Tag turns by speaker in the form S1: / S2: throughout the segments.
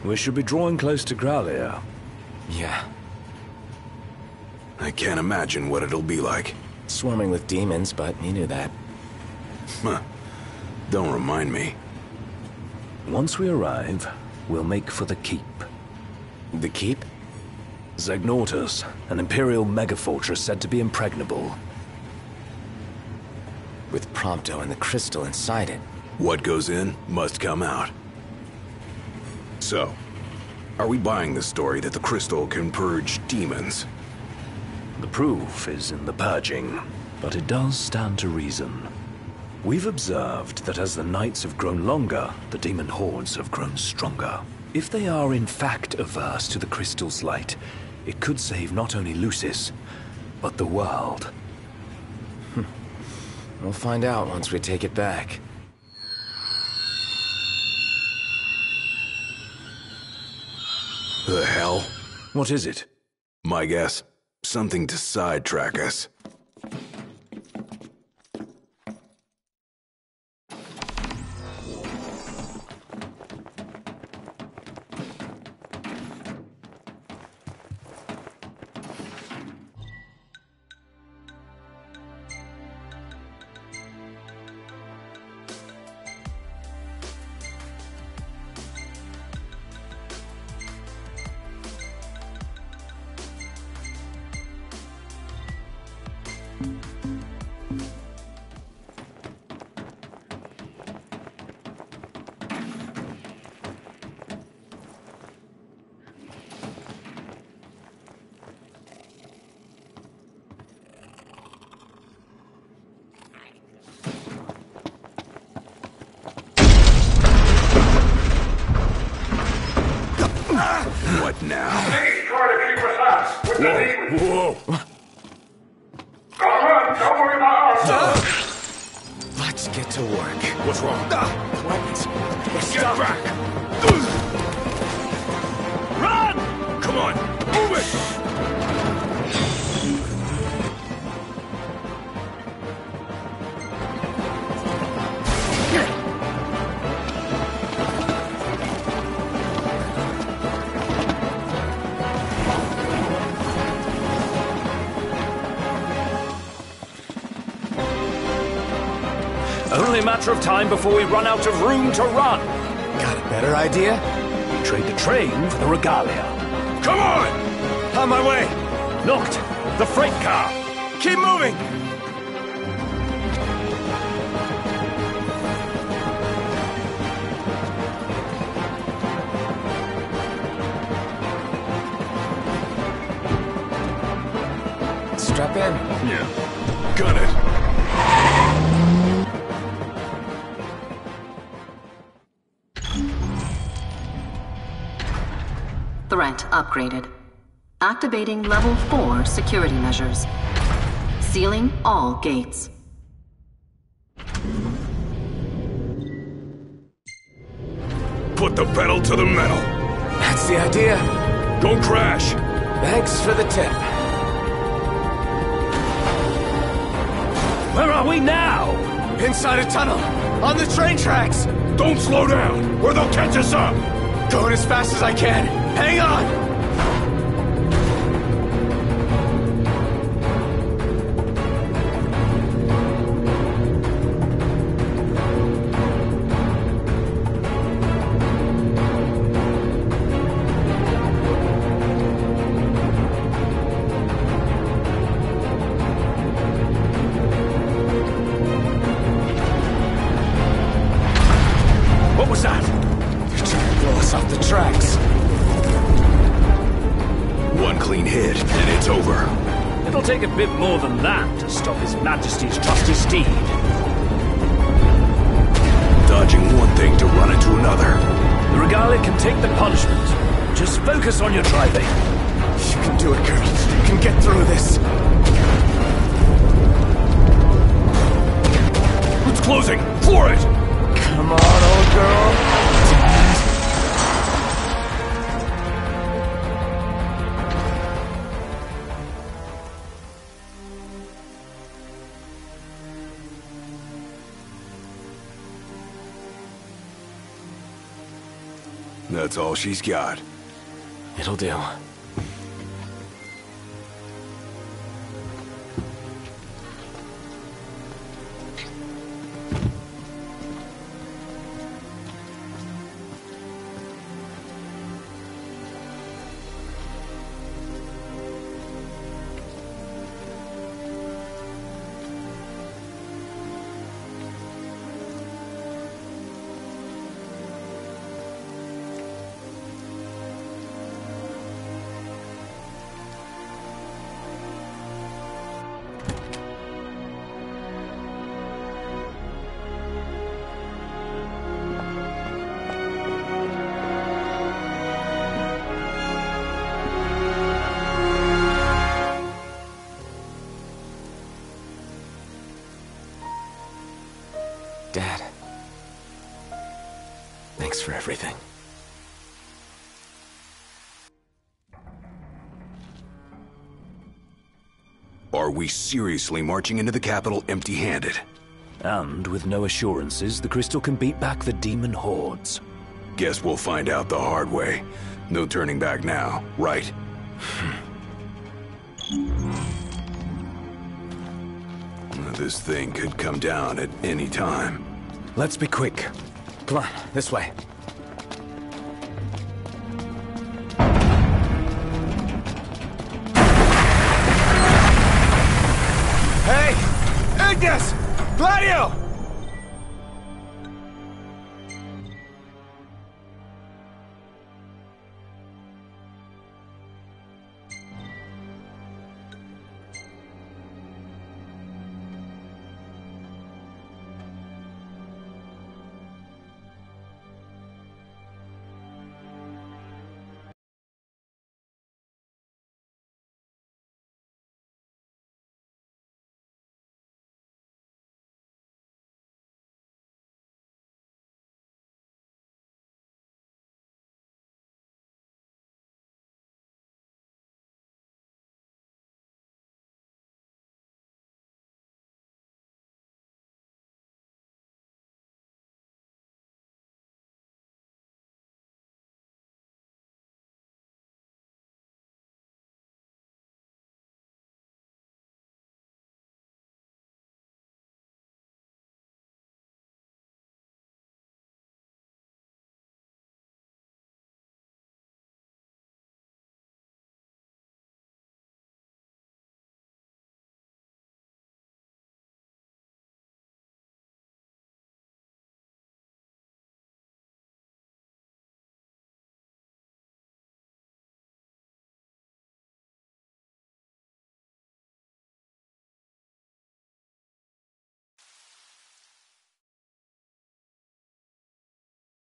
S1: We should be drawing close to Growlia.
S2: Yeah.
S3: I can't imagine what it'll be like.
S2: Swarming with demons, but you knew that.
S3: Huh. Don't remind me.
S1: Once we arrive, we'll make for the keep.
S2: The keep?
S1: Zagnortus, an Imperial megafortress said to be impregnable.
S2: With Prompto and the crystal inside it.
S3: What goes in must come out. So, are we buying the story that the crystal can purge demons?
S1: The proof is in the purging, but it does stand to reason. We've observed that as the nights have grown longer, the demon hordes have grown stronger. If they are in fact averse to the crystal's light, it could save not only Lucis, but the world.
S2: We'll find out once we take it back.
S3: The hell?
S1: What is it?
S3: My guess, something to sidetrack us. What now?
S4: Please try to keep us out with the demons.
S3: Whoa!
S4: Come on, don't worry about us.
S2: Let's get to work.
S3: What's wrong?
S2: Weapons.
S3: Get back!
S1: Run!
S3: Come on, move it!
S1: Only a matter of time before we run out of room to run.
S2: Got a better idea?
S1: We trade the train for the regalia.
S3: Come on!
S1: On my way! Noct, the freight car!
S2: Keep moving! Strap in.
S3: Yeah. Gun it.
S5: Threat upgraded. Activating level 4 security measures. Sealing all gates.
S3: Put the pedal to the metal.
S2: That's the idea.
S3: Don't crash.
S2: Thanks for the tip.
S1: Where are we now?
S2: Inside a tunnel. On the train tracks.
S3: Don't slow down, or they'll catch us up.
S2: Going as fast as I can. Hang on!
S1: What was that?
S2: They're trying to blow us off the tracks.
S3: One clean hit, and it's over.
S1: It'll take a bit more than that to stop His Majesty's trusty steed.
S3: Dodging one thing to run into another.
S1: The regalia can take the punishment. Just focus on your driving.
S2: You can do it, girl. You can get through this.
S3: It's closing! For it!
S2: Come on, old girl.
S3: That's all she's got.
S2: It'll do. Dad. Thanks for everything.
S3: Are we seriously marching into the capital empty-handed?
S1: And with no assurances, the crystal can beat back the demon hordes.
S3: Guess we'll find out the hard way. No turning back now, right? This thing could come down at any time.
S2: Let's be quick. Come on, this way. Hey! Ignis! Gladio!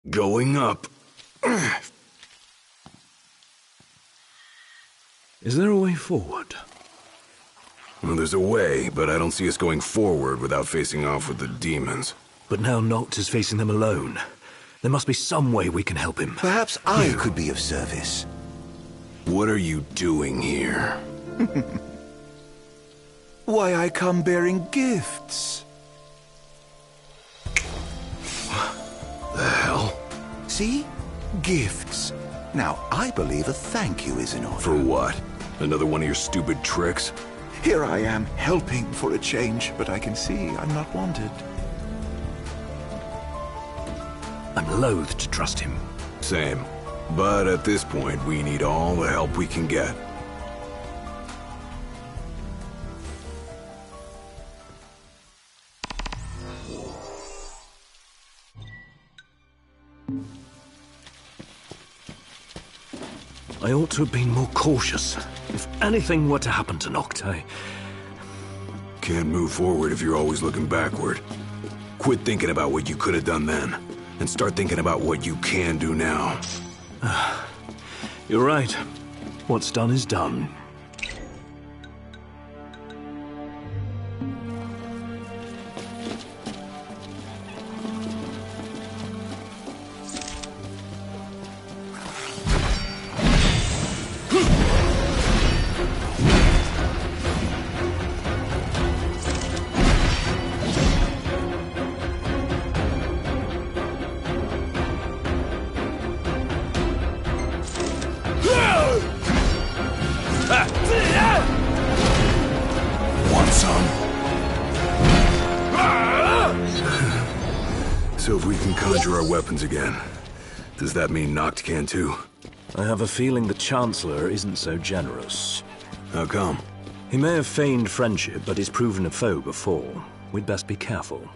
S3: Going up.
S1: Is there a way forward?
S3: Well, there's a way, but I don't see us going forward without facing off with the demons.
S1: But now Noct is facing them alone. There must be some way we can help him.
S6: Perhaps I could be of service.
S3: What are you doing here?
S6: Why, I come bearing gifts.
S3: The hell?
S6: See? Gifts. Now, I believe a thank you is in order.
S3: For what? Another one of your stupid tricks?
S6: Here I am, helping for a change, but I can see I'm not wanted.
S1: I'm loath to trust him.
S3: Same. But at this point, we need all the help we can get.
S1: I ought to have been more cautious. If anything were to happen to Noct,
S3: Can't move forward if you're always looking backward. Quit thinking about what you could have done then, and start thinking about what you can do now.
S1: You're right. What's done is done.
S3: conjure our weapons again. Does that mean Noct can too?
S1: I have a feeling the Chancellor isn't so generous.
S3: How come?
S1: He may have feigned friendship, but he's proven a foe before. We'd best be careful.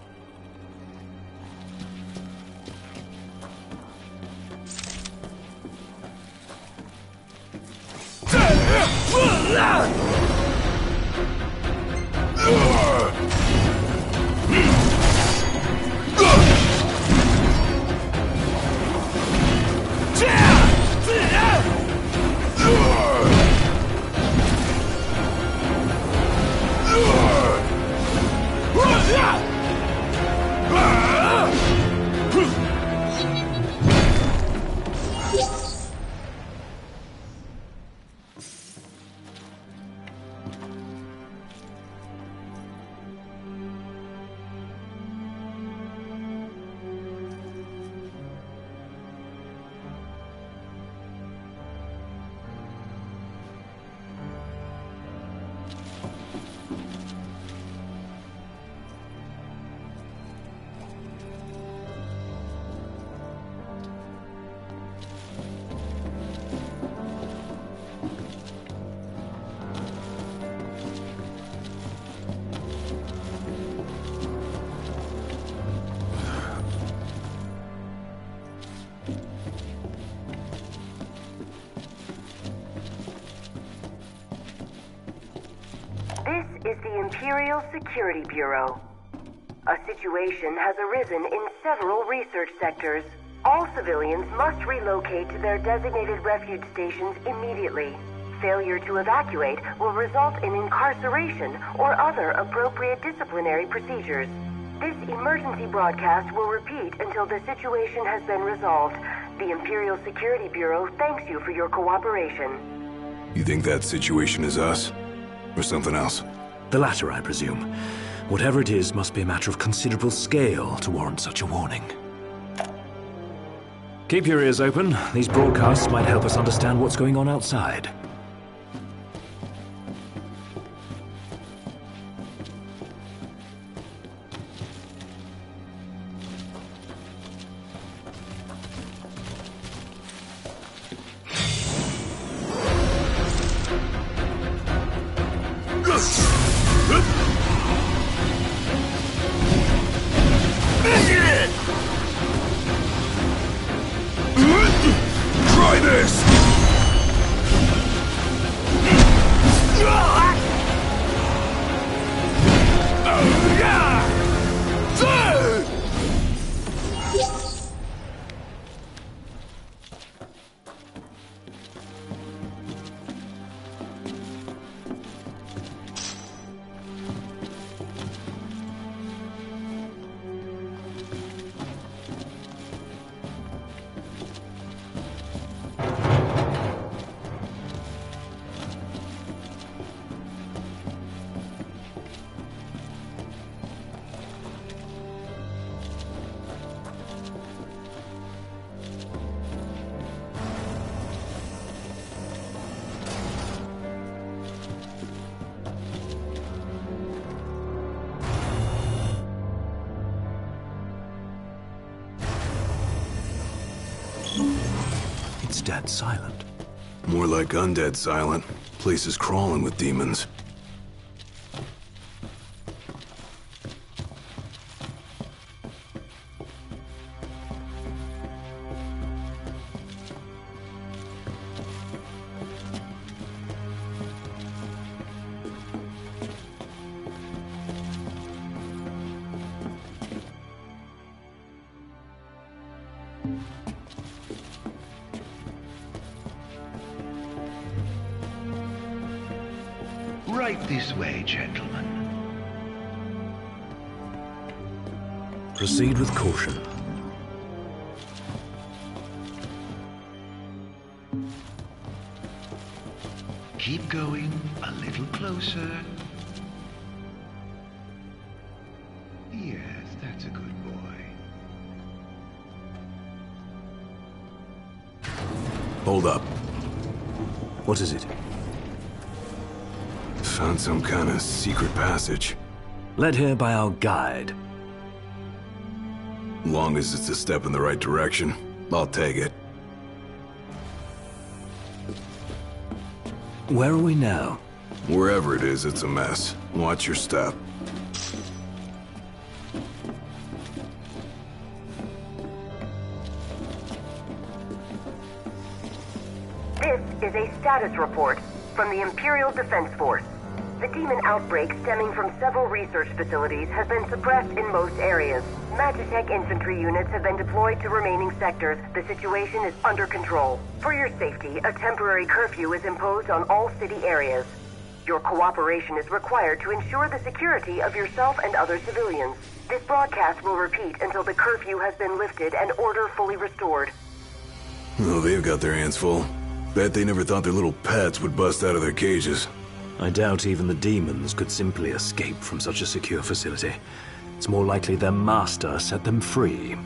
S7: This is the Imperial Security Bureau. A situation has arisen in several research sectors. All civilians must relocate to their designated refuge stations immediately. Failure to evacuate will result in incarceration or other appropriate disciplinary procedures. This emergency broadcast will repeat until the situation has been resolved. The Imperial Security Bureau thanks you for your cooperation.
S3: You think that situation is us? Or something else?
S1: The latter, I presume. Whatever it is must be a matter of considerable scale to warrant such a warning. Keep your ears open. These broadcasts might help us understand what's going on outside.
S3: Try this!
S1: It's dead silent.
S3: More like undead silent. Place is crawling with demons.
S8: Right this way, gentlemen.
S1: Proceed with caution.
S8: Keep going a little closer. Yes, that's a good boy.
S3: Hold up.
S1: What is it?
S3: Found some kind of secret passage.
S1: Led here by our guide.
S3: Long as it's a step in the right direction, I'll take it.
S1: Where are we now?
S3: Wherever it is, it's a mess. Watch your step.
S7: This is a status report from the Imperial Defense Force. The demon outbreak stemming from several research facilities has been suppressed in most areas. Magitech infantry units have been deployed to remaining sectors. The situation is under control. For your safety, a temporary curfew is imposed on all city areas. Your cooperation is required to ensure the security of yourself and other civilians. This broadcast will repeat until the curfew has been lifted and order fully restored.
S3: Oh, they've got their hands full. Bet they never thought their little pets would bust out of their cages.
S1: I doubt even the demons could simply escape from such a secure facility. It's more likely their master set them free.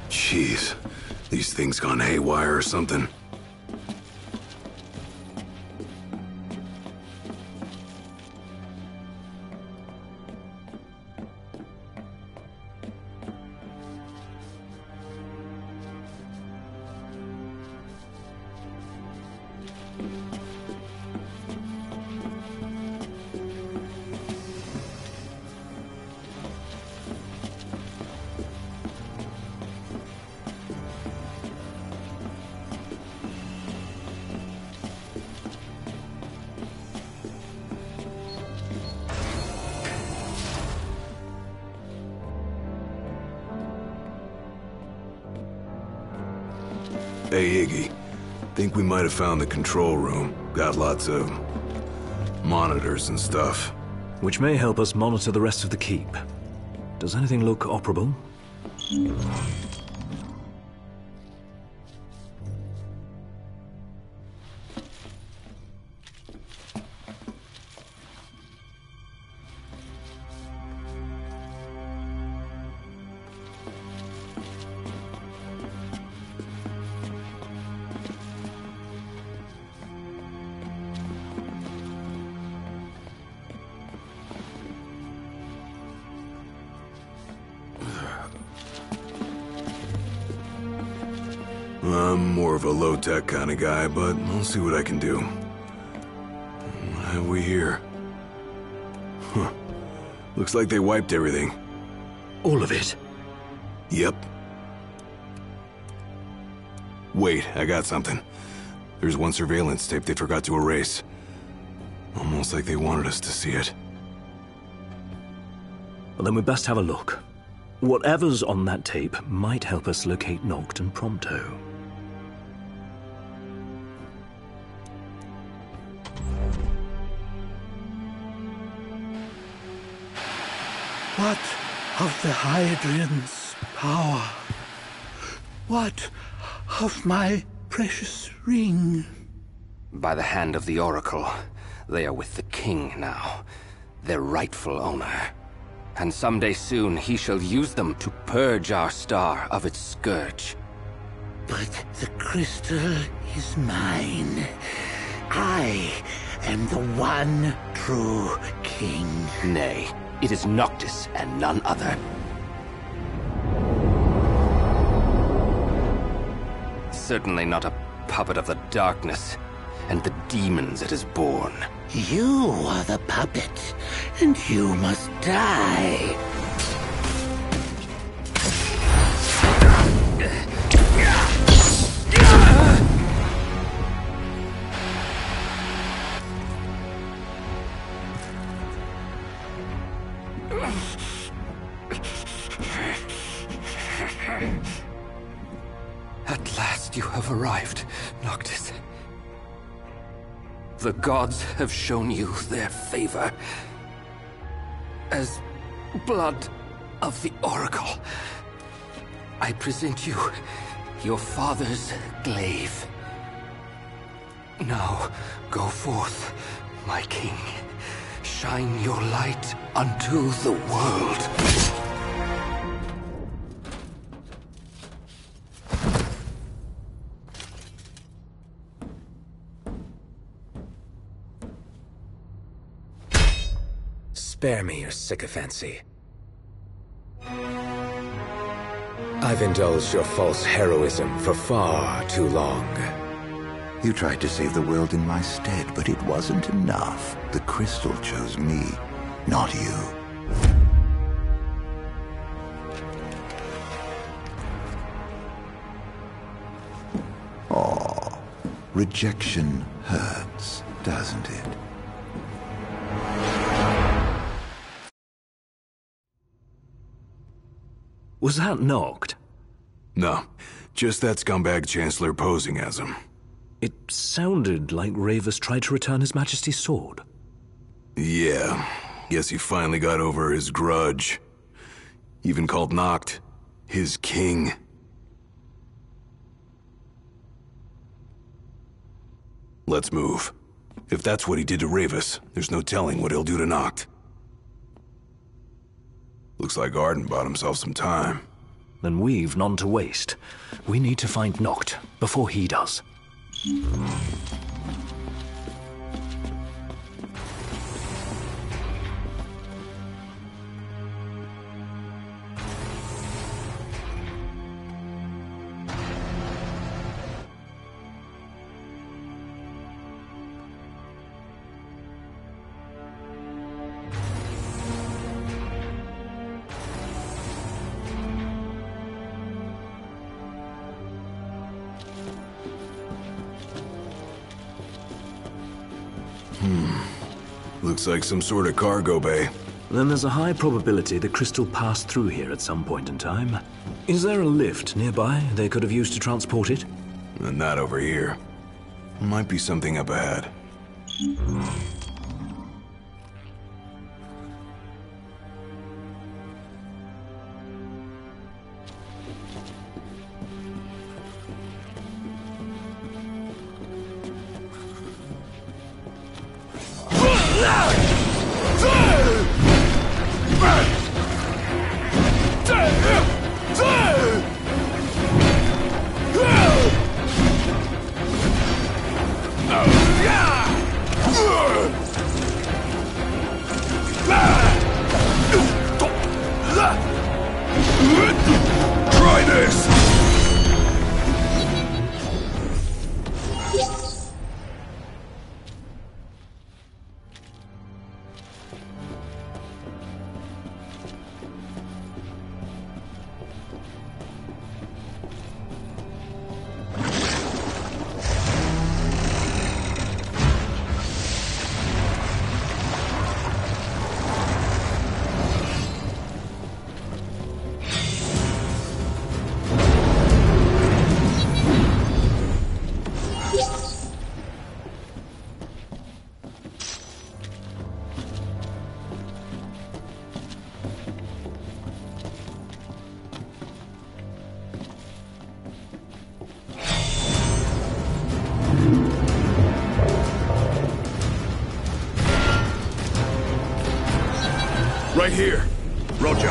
S3: Jeez, these things gone haywire or something. Hey, Iggy. Think we might have found the control room. Got lots of monitors and stuff.
S1: Which may help us monitor the rest of the keep. Does anything look operable?
S3: I'm more of a low-tech kind of guy, but I'll see what I can do. What have we here? Huh. Looks like they wiped everything.
S1: All of it?
S3: Yep. Wait, I got something. There's one surveillance tape they forgot to erase. Almost like they wanted us to see it.
S1: Well, then we best have a look. Whatever's on that tape might help us locate Noct and Prompto.
S9: What of the Hydrian's power? What of my precious ring?
S10: By the hand of the Oracle, they are with the King now, their rightful owner. And someday soon he shall use them to purge our star of its scourge.
S9: But the crystal is mine. I am the one true king.
S10: Nay, it is Noctis and none other. Certainly not a puppet of the darkness and the demons it has born.
S9: You are the puppet, and you must die.
S10: At last you have arrived, Noctis. The gods have shown you their favor. As blood of the Oracle, I present you your father's glaive. Now, go forth, my king. Shine your light unto the world.
S2: Spare me your sycophancy. I've indulged your false heroism for far too long.
S6: You tried to save the world in my stead, but it wasn't enough. The crystal chose me, not you. Oh, rejection hurts, doesn't it?
S1: Was that knocked?
S3: No, just that scumbag Chancellor posing as him.
S1: It sounded like Ravus tried to return His Majesty's sword.
S3: Yeah, guess he finally got over his grudge. Even called Noct his king. Let's move. If that's what he did to Ravus, there's no telling what he'll do to Noct. Looks like Arden bought himself some time.
S1: Then we've none to waste. We need to find Noct before he does.
S3: Looks like some sort of cargo bay.
S1: Then there's a high probability the crystal passed through here at some point in time. Is there a lift nearby they could have used to transport it?
S3: And not over here. Might be something up ahead. Try this! Right here. Roger.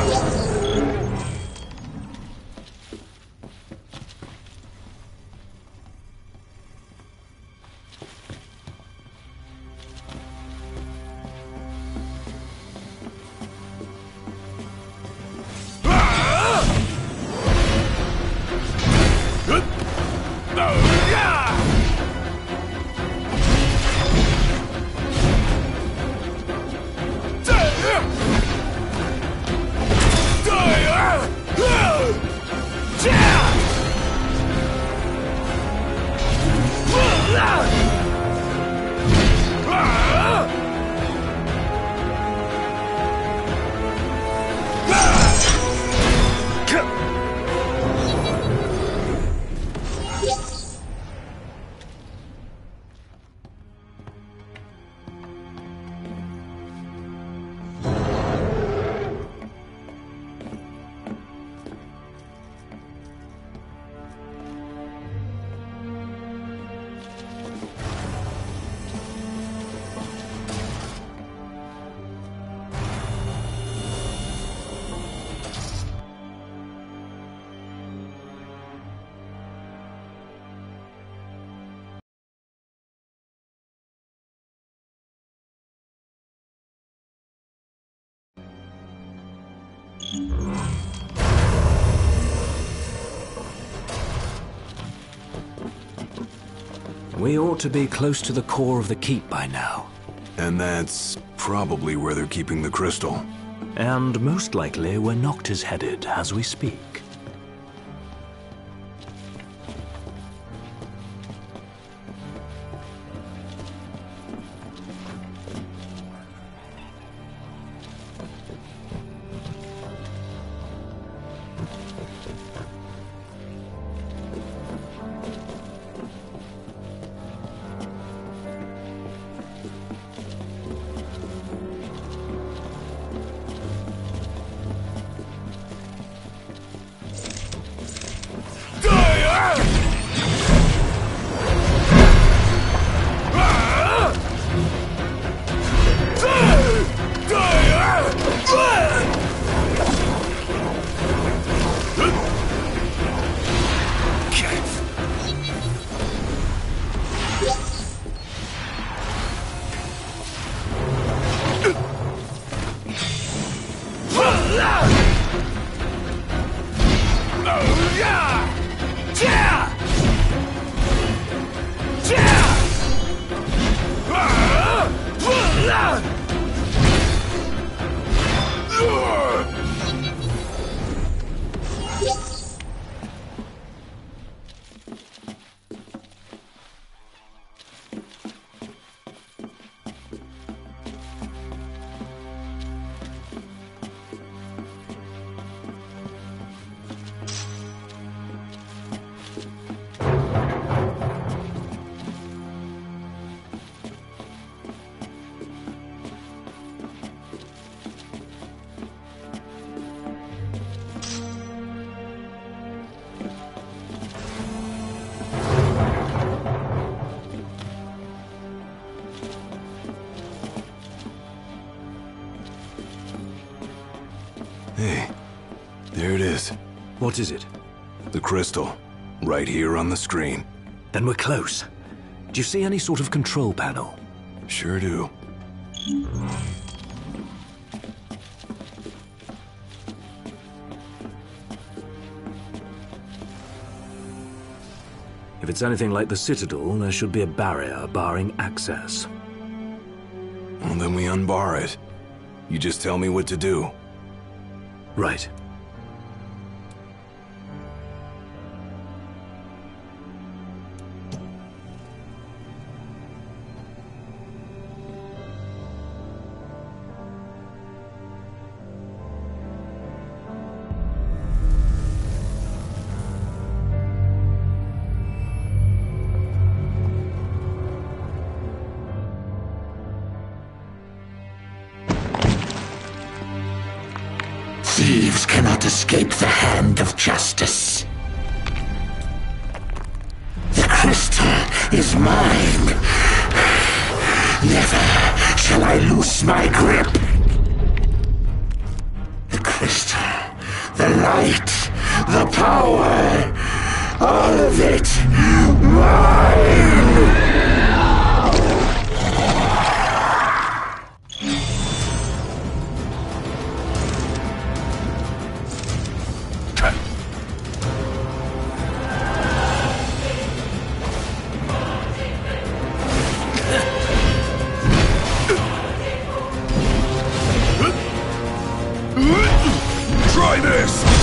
S1: We ought to be close to the core of the keep by now.
S3: And that's probably where they're keeping the crystal.
S1: And most likely where Noctis headed as we speak.
S3: Hey, there it is.
S1: What is it?
S3: The crystal. Right here on the screen.
S1: Then we're close. Do you see any sort of control panel?
S3: Sure do.
S1: If it's anything like the Citadel, there should be a barrier barring access.
S3: Well, then we unbar it. You just tell me what to do.
S1: Right.
S9: Thieves cannot escape the hand of justice. The crystal is mine. Never shall I loose my grip. The crystal, the light, the power, all of it mine!
S3: Try this!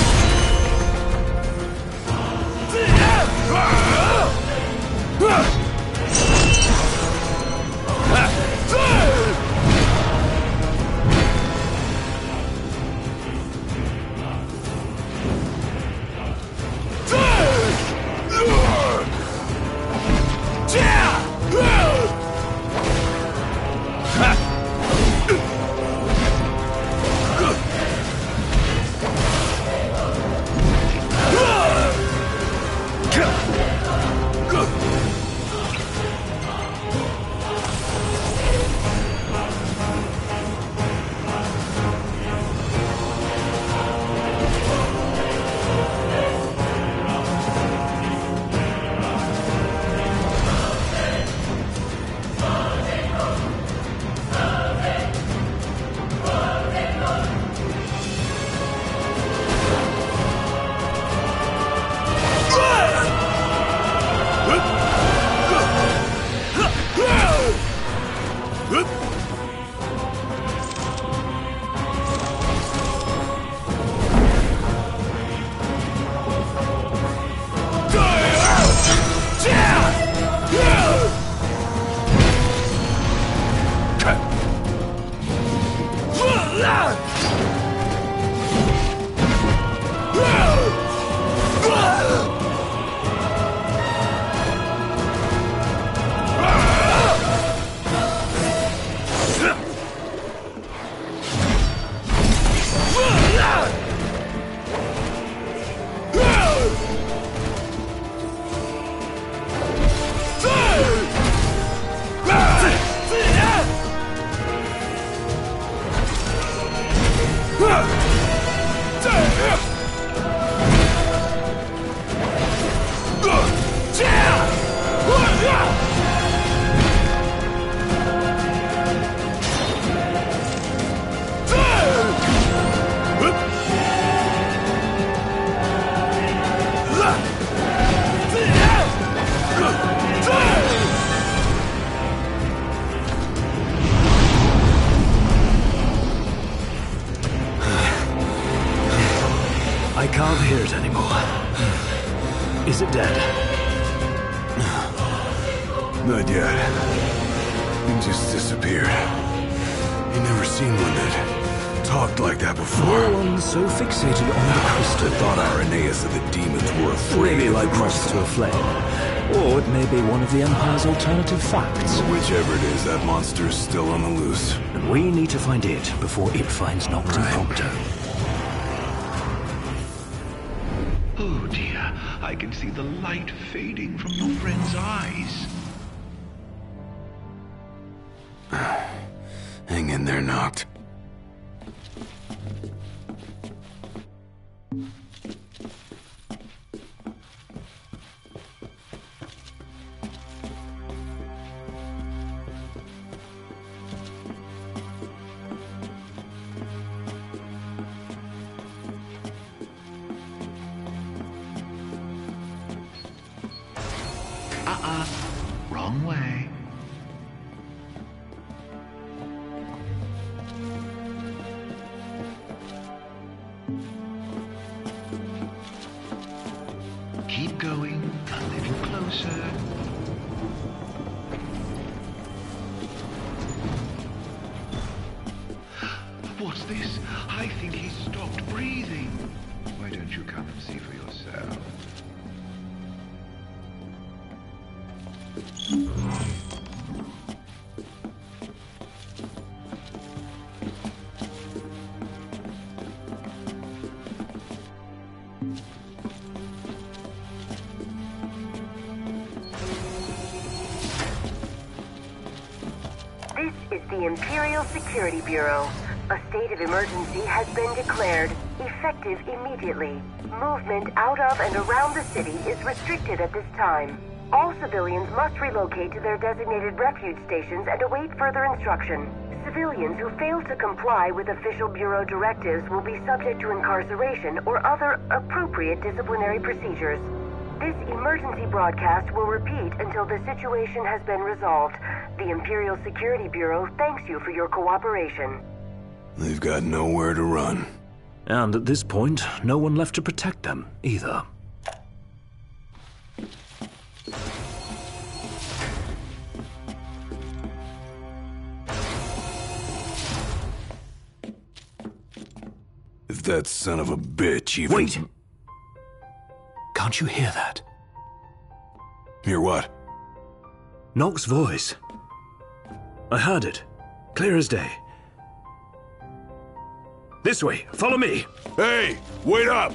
S1: Is it dead?
S3: Not yet. It just disappeared. You never seen one that talked like that before.
S1: No one's so fixated on the crystal.
S3: I thought our Aeneas of the demons were afraid
S1: Maybe
S3: of
S1: like
S3: the
S1: moths
S3: crystal.
S1: to a flame. Or it may be one of the Empire's alternative facts.
S3: Whichever it is, that monster's still on the loose.
S1: And we need to find it before it finds Noct and Prompto.
S8: Oh dear, I can see the light fading from your friend's eyes.
S3: Hang in there, Noct.
S8: Wrong way. Keep going, a little closer. What's this? I think he's stopped breathing. Why don't you come and see for yourself?
S7: This is the Imperial Security Bureau. A state of emergency has been declared, effective immediately. Movement out of and around the city is restricted at this time. All civilians must relocate to their designated refuge stations and await further instruction. Civilians who fail to comply with official Bureau directives will be subject to incarceration or other appropriate disciplinary procedures. This emergency broadcast will repeat until the situation has been resolved. The Imperial Security Bureau thanks you for your cooperation.
S3: They've got nowhere to run.
S1: And at this point, no one left to protect them, either.
S3: If that son of a bitch even...
S1: Wait! Can't you hear that?
S3: Hear what?
S1: Noct's voice. I heard it. Clear as day. This way, follow me!
S3: Hey, wait up!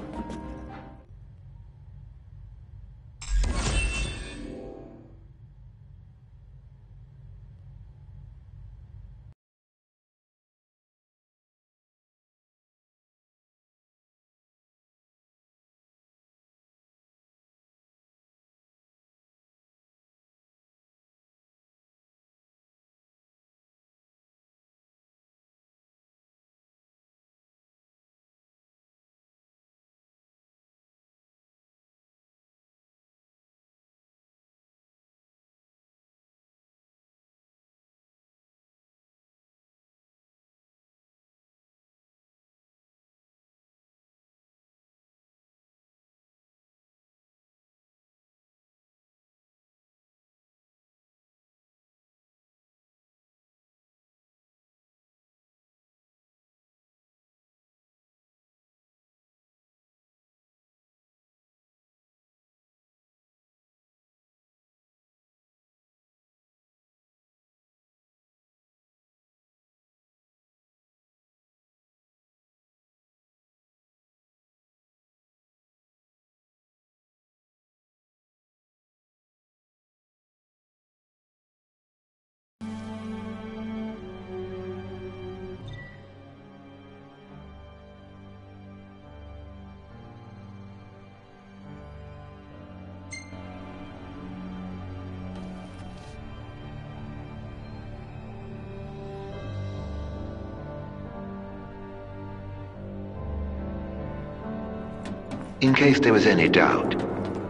S8: In case there was any doubt,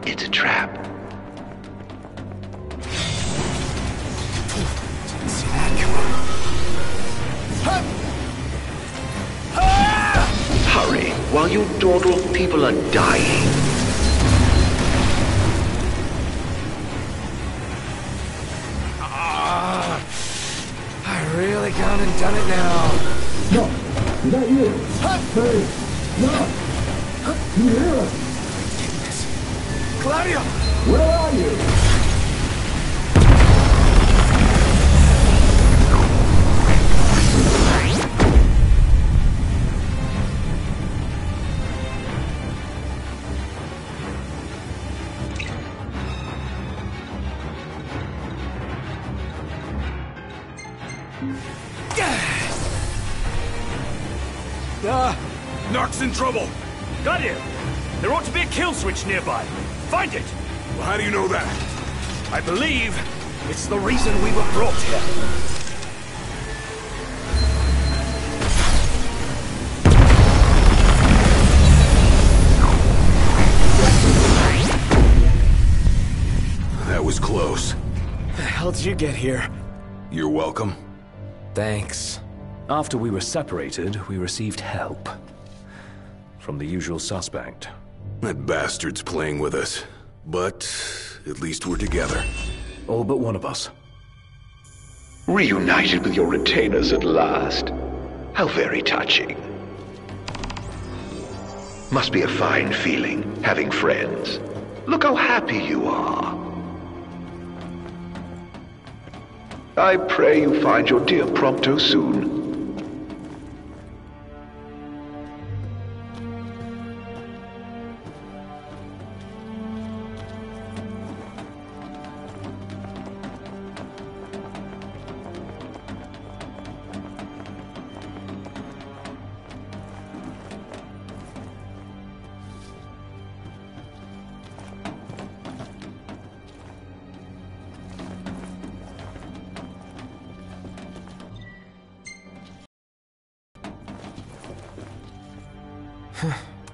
S8: it's a trap. Hurry, while you dawdle, people are dying.
S2: and done it now.
S9: No! Is that you? Hey! No! Can you hear us?
S2: Claudia!
S9: Where are you?
S3: Narc's in trouble!
S1: Got him! There ought to be a kill switch nearby. Find it!
S3: Well, how do you know that?
S1: I believe it's the reason we were brought here.
S3: That was close.
S2: The hell did you get here?
S3: You're welcome.
S2: Thanks.
S1: After we were separated, we received help. From the usual suspect.
S3: That bastard's playing with us. But at least we're together.
S1: All but one of us.
S11: Reunited with your retainers at last. How very touching. Must be a fine feeling, having friends. Look how happy you are. I pray you find your dear Prompto soon.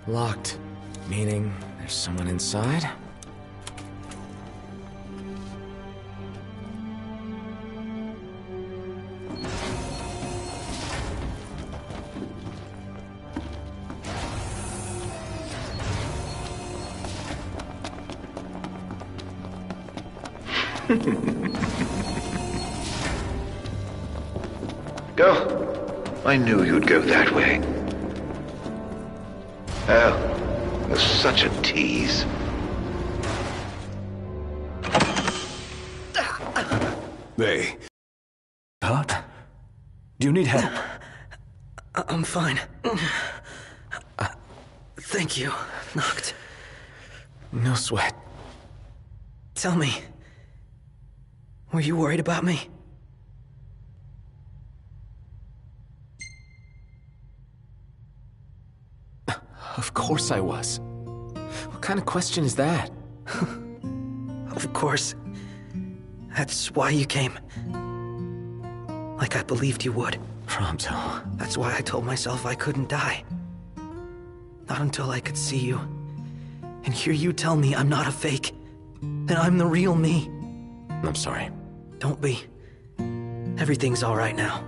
S2: Locked. Meaning there's someone inside?
S11: Oh, I knew you'd go that way. Oh, you're such a tease.
S3: Hey.
S1: Hurt? Do you need help?
S12: I'm fine. Thank you, Noct.
S2: No sweat.
S12: Tell me, were you worried about me?
S2: Of course I was. What kind of question is that?
S12: Of course. That's why you came. Like I believed you would.
S2: Prompto.
S12: That's why I told myself I couldn't die. Not until I could see you. And hear you tell me I'm not a fake. That I'm the real me.
S2: I'm sorry.
S12: Don't be. Everything's all right now.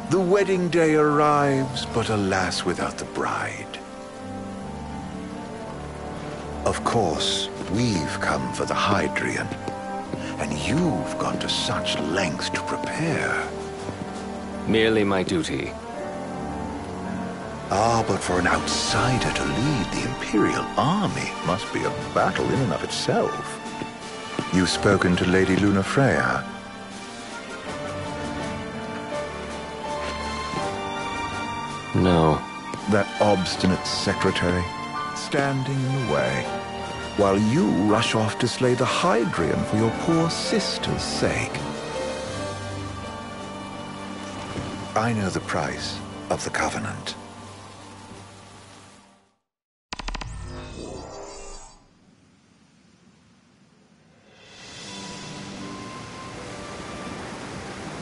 S6: The wedding day arrives, but alas, without the bride. Of course, we've come for the Hydrian, and you've gone to such lengths to prepare.
S10: Merely my duty.
S6: Ah, but for an outsider to lead the Imperial army must be a battle in and of itself. You've spoken to Lady Lunafreya?
S10: No.
S6: That obstinate secretary, standing in the way, while you rush off to slay the Hydrian for your poor sister's sake. I know the price of the Covenant.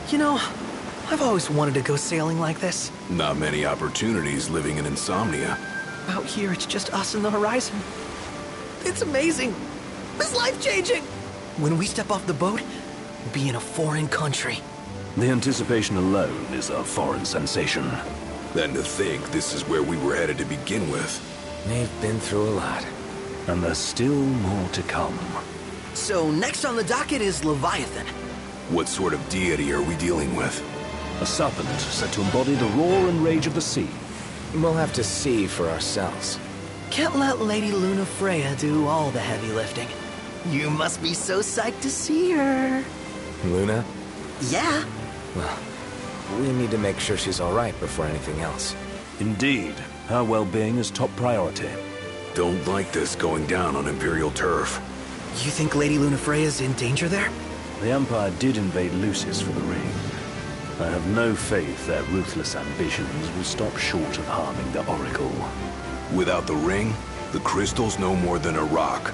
S12: You know, I've always wanted to go sailing like this.
S3: Not many opportunities living in Insomnia.
S12: Out here, it's just us and the horizon. It's amazing. It's life-changing. When we step off the boat, we'll be in a foreign country.
S1: The anticipation alone is a foreign sensation.
S3: Then to think this is where we were headed to begin with.
S2: They've been through a lot.
S1: And there's still more to come.
S12: So next on the docket is Leviathan.
S3: What sort of deity are we dealing with?
S1: A serpent said to embody the roar and rage of the sea.
S2: We'll have to see for ourselves.
S12: Can't let Lady Lunafreya do all the heavy lifting. You must be so psyched to see her.
S2: Luna?
S12: Yeah.
S2: Well, we need to make sure she's all right before anything else.
S1: Indeed. Her well-being is top priority.
S3: Don't like this going down on Imperial turf.
S12: You think Lady Lunafreya's in danger there?
S1: The Empire did invade Lucis for the ring. I have no faith their ruthless ambitions will stop short of harming the Oracle.
S3: Without the ring, the crystal's no more than a rock.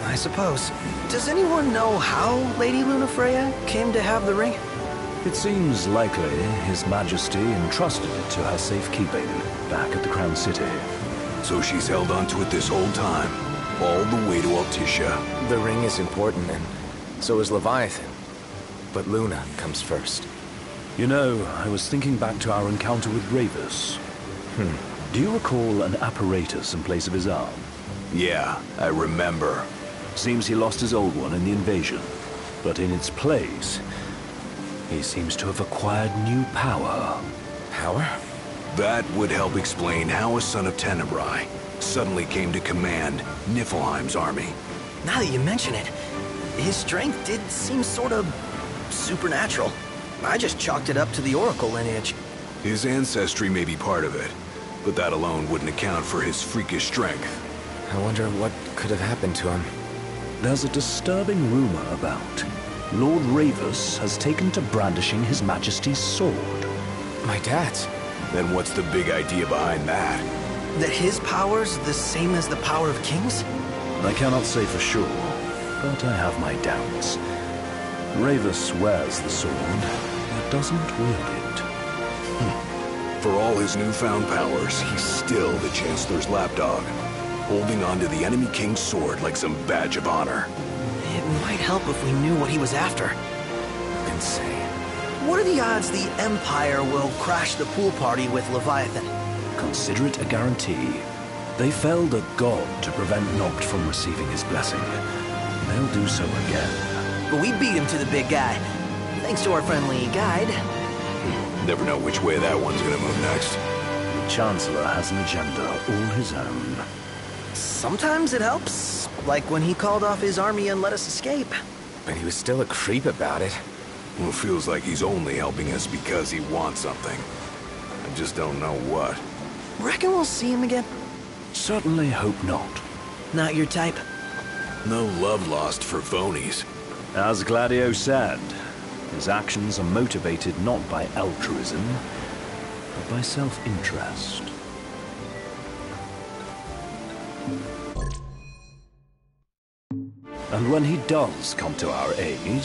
S12: I suppose. Does anyone know how Lady Lunafreya came to have the ring?
S1: It seems likely His Majesty entrusted it to her safekeeping back at the Crown City.
S3: So she's held onto it this whole time, all the way to Altissia.
S2: The ring is important, and so is Leviathan. But Luna comes first.
S1: You know, I was thinking back to our encounter with Ravus. Do you recall an apparatus in place of his arm?
S3: Yeah, I remember.
S1: Seems he lost his old one in the invasion. But in its place, he seems to have acquired new power.
S2: Power?
S3: That would help explain how a son of Tenebrae suddenly came to command Niflheim's army.
S12: Now that you mention it, his strength did seem sort of supernatural. I just chalked it up to the Oracle lineage.
S3: His ancestry may be part of it, but that alone wouldn't account for his freakish strength.
S2: I wonder what could have happened to him.
S1: There's a disturbing rumor about Lord Ravus has taken to brandishing His Majesty's sword.
S2: My dad's?
S3: Then what's the big idea behind that?
S12: That his power's the same as the power of kings?
S1: I cannot say for sure, but I have my doubts. Ravus wears the sword, but doesn't wield it.
S3: For all his newfound powers, he's still the Chancellor's lapdog, holding on to the enemy king's sword like some badge of honor.
S12: It might help if we knew what he was after.
S2: Insane.
S12: What are the odds the Empire will crash the pool party with Leviathan?
S1: Consider it a guarantee. They felled a god to prevent Noct from receiving his blessing. They'll do so again.
S12: But we beat him to the big guy, thanks to our friendly guide.
S3: Never know which way that one's gonna move next.
S1: The Chancellor has an agenda all his own.
S12: Sometimes it helps, like when he called off his army and let us escape.
S2: But he was still a creep about it.
S3: Well, it feels like he's only helping us because he wants something. I just don't know what.
S12: Reckon we'll see him again?
S1: Certainly hope not.
S12: Not your type?
S3: No love lost for phonies.
S1: As Gladio said, his actions are motivated not by altruism, but by self-interest. And when he does come to our aid,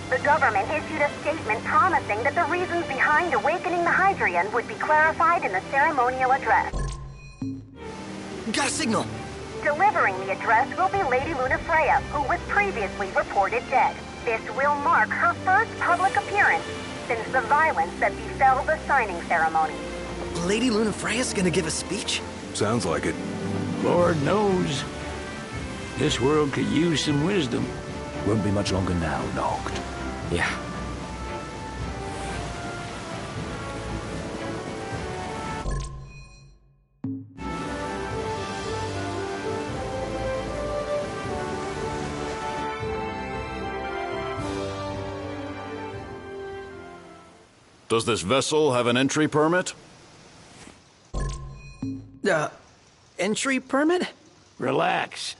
S7: The the government issued a statement promising that the reasons behind awakening the Hydrian would be clarified in the ceremonial address.
S12: Got a signal!
S7: Delivering the address will be Lady Lunafreya, who was previously reported dead. This will mark her first public appearance since the violence that befell the signing ceremony.
S12: Lady Lunafreya's gonna give a speech?
S3: Sounds like it.
S13: Lord knows. This world could use some wisdom.
S1: Won't be much longer now, Noct.
S2: Yeah.
S14: Does this vessel have an entry permit?
S12: Entry permit?
S13: Relax.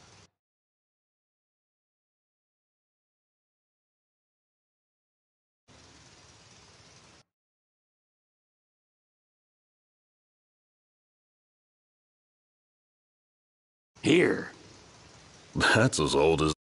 S13: Here.
S14: That's as old as